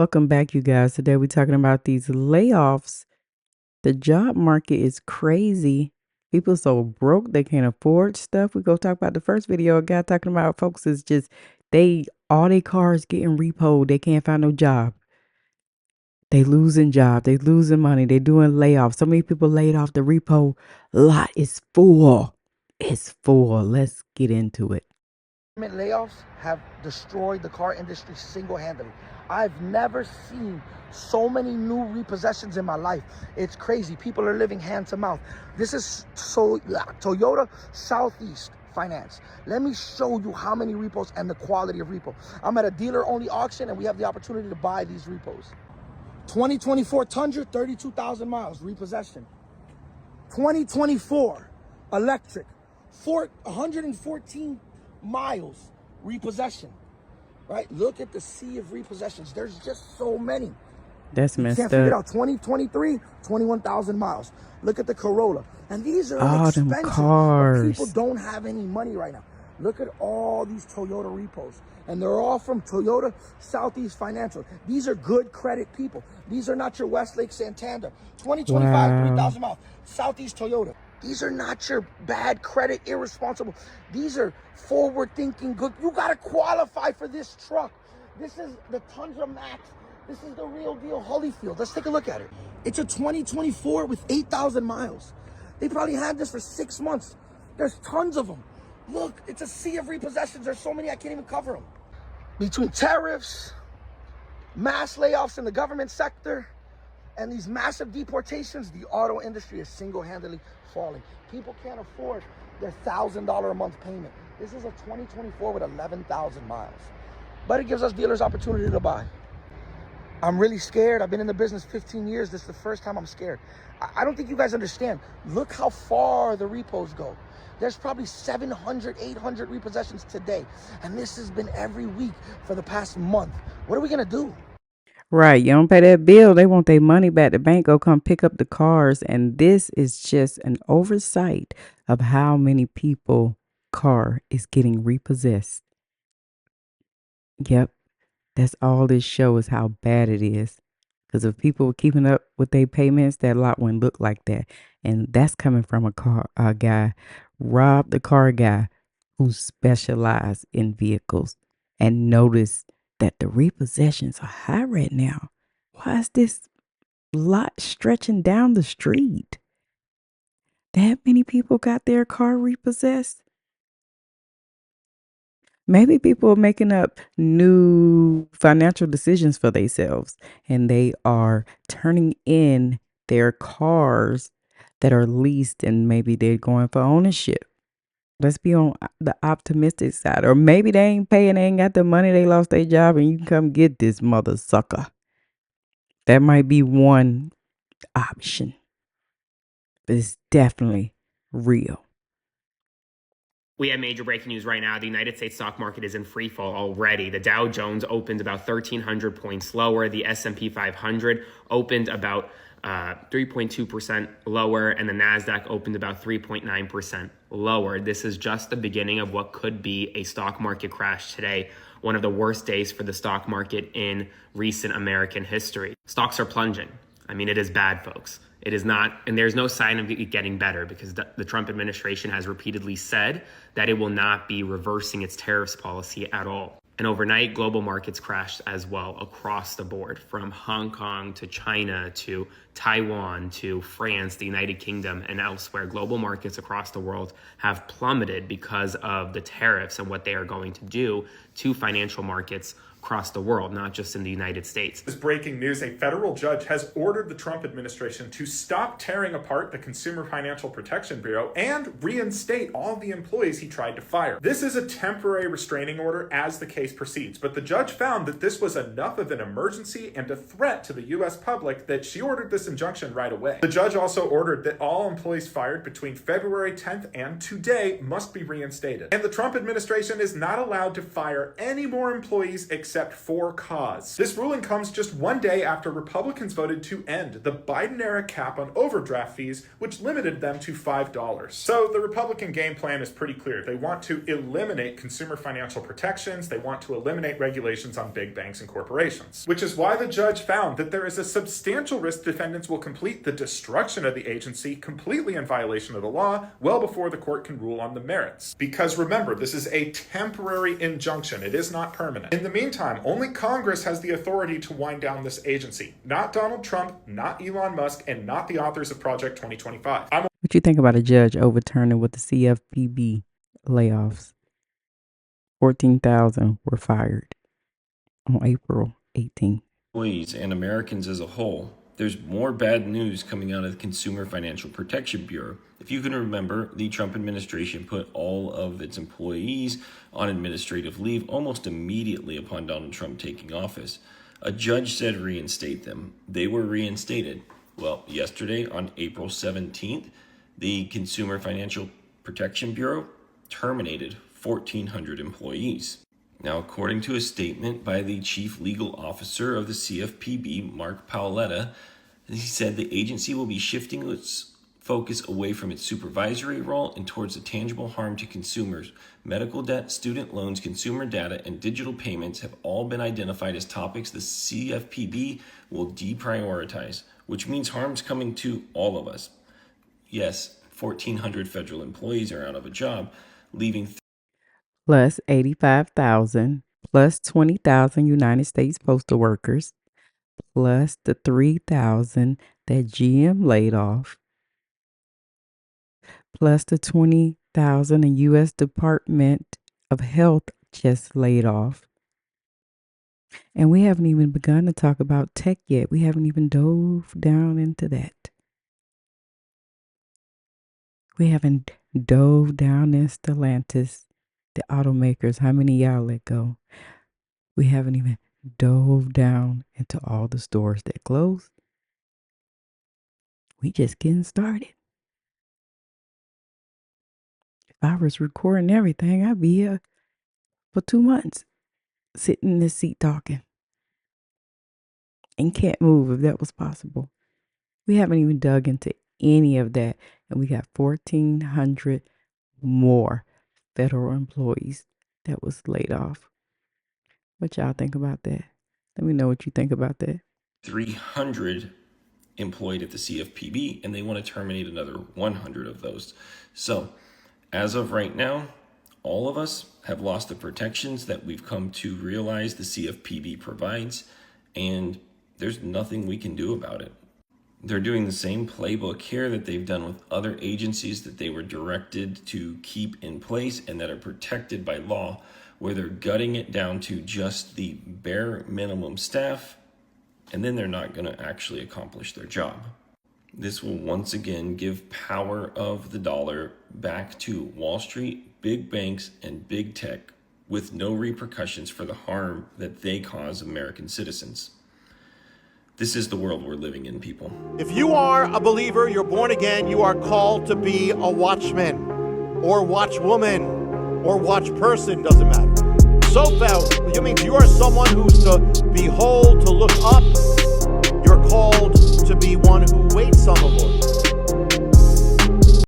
Welcome back, you guys. Today we're talking about these layoffs. The job market is crazy. People so broke they can't afford stuff. We go talk about the first video. A guy talking about folks is just all their cars getting repoed. They can't find no job. They losing job. They losing money. They doing layoffs. So many people laid off. The repo lot is full. It's full. Let's get into it. Layoffs have destroyed the car industry single-handedly. I've never seen so many new repossessions in my life. It's crazy. People are living hand to mouth. This is Toyota Southeast Finance. Let me show you how many repos and the quality of repo. I'm at a dealer-only auction, and we have the opportunity to buy these repos. 2024 Tundra, 32,000 miles, repossession. 2024 electric, 114 miles, repossession. Right? Look at the sea of repossessions. There's just so many. That's You messed can't figure it up. out. 2023, 21,000 miles. Look at the Corolla. And these are All them inexpensive, but people cars. don't have any money right now. Look at all these Toyota repos. And they're all from Toyota Southeast Financial. These are good credit people. These are not your Westlake Santander. 2025, Wow. 3,000 miles. Southeast Toyota. These are not your bad credit, irresponsible. These are forward-thinking, good. You got to qualify for this truck. This is the Tundra Max. This is the real deal Holyfield. Let's take a look at it. It's a 2024 with 8,000 miles. They probably had this for 6 months. There's tons of them. Look, it's a sea of repossessions. There's so many I can't even cover them. Between tariffs, mass layoffs in the government sector, and these massive deportations, the auto industry is single-handedly falling. People can't afford their $1,000 a month payment. This is a 2024 with 11,000 miles. But it gives us dealers opportunity to buy. I'm really scared. I've been in the business 15 years. This is the first time I'm scared. I don't think you guys understand. Look how far the repos go. There's probably 700, 800 repossessions today. And this has been every week for the past month. What are we going to do? Right. You don't pay that bill, they want their money back. The bank go come pick up the cars. And this is just an oversight of how many people car is getting repossessed. Yep. That's all this shows how bad it is. Because if people were keeping up with their payments, that lot wouldn't look like that. And that's coming from a guy, Rob the car guy, who specialized in vehicles and noticed that the repossessions are high right now. Why is this lot stretching down the street? That many people got their car repossessed? Maybe people are making up new financial decisions for themselves and they are turning in their cars that are leased and maybe they're going for ownership. Let's be on the optimistic side. Or maybe they ain't paying, they ain't got the money, they lost their job, and you can come get this mother sucker. That might be one option, but it's definitely real. We have major breaking news right now. The United States stock market is in free fall already. The Dow Jones opened about 1,300 points lower. The S&P 500 opened about 3.2% lower, and the NASDAQ opened about 3.9% lower. This is just the beginning of what could be a stock market crash today, one of the worst days for the stock market in recent American history. Stocks are plunging. I mean, it is bad, folks. It is not, and there's no sign of it getting better because the Trump administration has repeatedly said that it will not be reversing its tariffs policy at all. And overnight, global markets crashed as well across the board, from Hong Kong to China to Taiwan to France, the United Kingdom, and elsewhere. Global markets across the world have plummeted because of the tariffs and what they are going to do to financial markets across the world, not just in the United States. This breaking news: a federal judge has ordered the Trump administration to stop tearing apart the Consumer Financial Protection Bureau and reinstate all the employees he tried to fire. This is a temporary restraining order as the case proceeds, but the judge found that this was enough of an emergency and a threat to the U.S. public that she ordered this injunction right away. The judge also ordered that all employees fired between February 10th and today must be reinstated. And the Trump administration is not allowed to fire any more employees except for cause. This ruling comes just one day after Republicans voted to end the Biden-era cap on overdraft fees, which limited them to $5. So the Republican game plan is pretty clear. They want to eliminate consumer financial protections. They want to eliminate regulations on big banks and corporations, which is why the judge found that there is a substantial risk defendants will complete the destruction of the agency completely in violation of the law well before the court can rule on the merits. Because remember, this is a temporary injunction. It is not permanent. In the meantime, only Congress has the authority to wind down this agency. Not Donald Trump, not Elon Musk, and not the authors of Project 2025. What you think about a judge overturning with the CFPB layoffs? 14,000 were fired on April 18th. Employees and Americans as a whole. There's more bad news coming out of the Consumer Financial Protection Bureau. If you can remember, the Trump administration put all of its employees on administrative leave almost immediately upon Donald Trump taking office. A judge said reinstate them. They were reinstated. Well, yesterday on April 17th, the Consumer Financial Protection Bureau terminated 1,400 employees. Now, according to a statement by the chief legal officer of the CFPB, Mark Paoletta, he said the agency will be shifting its focus away from its supervisory role and towards the tangible harm to consumers. Medical debt, student loans, consumer data, and digital payments have all been identified as topics the CFPB will deprioritize, which means harm's coming to all of us. Yes, 1,400 federal employees are out of a job, leaving plus 85,000, plus 20,000 United States postal workers, plus the 3,000 that GM laid off, plus the 20,000 the U.S. Department of Health just laid off. And we haven't even begun to talk about tech yet. We haven't even dove down into that. We haven't dove down in Stellantis, the automakers. How many y'all let go? We haven't even dove down into all the stores that closed. We just getting started. If I was recording everything, I'd be here for 2 months, sitting in this seat talking. And can't move if that was possible. We haven't even dug into any of that. And we got 1,400 more federal employees that was laid off. What y'all think about that? Let me know what you think about that. 300 employed at the CFPB, and they want to terminate another 100 of those. So, as of right now, all of us have lost the protections that we've come to realize the CFPB provides, and there's nothing we can do about it. They're doing the same playbook here that they've done with other agencies that they were directed to keep in place and that are protected by law, where they're gutting it down to just the bare minimum staff, and then they're not going to actually accomplish their job. This will once again give power of the dollar back to Wall Street, big banks, and big tech with no repercussions for the harm that they cause American citizens. This is the world we're living in, people. If you are a believer, you're born again, you are called to be a watchman or watchwoman or watch person, doesn't matter. So that means you are someone who's to behold, to look up. You're called to be one who waits on the Lord.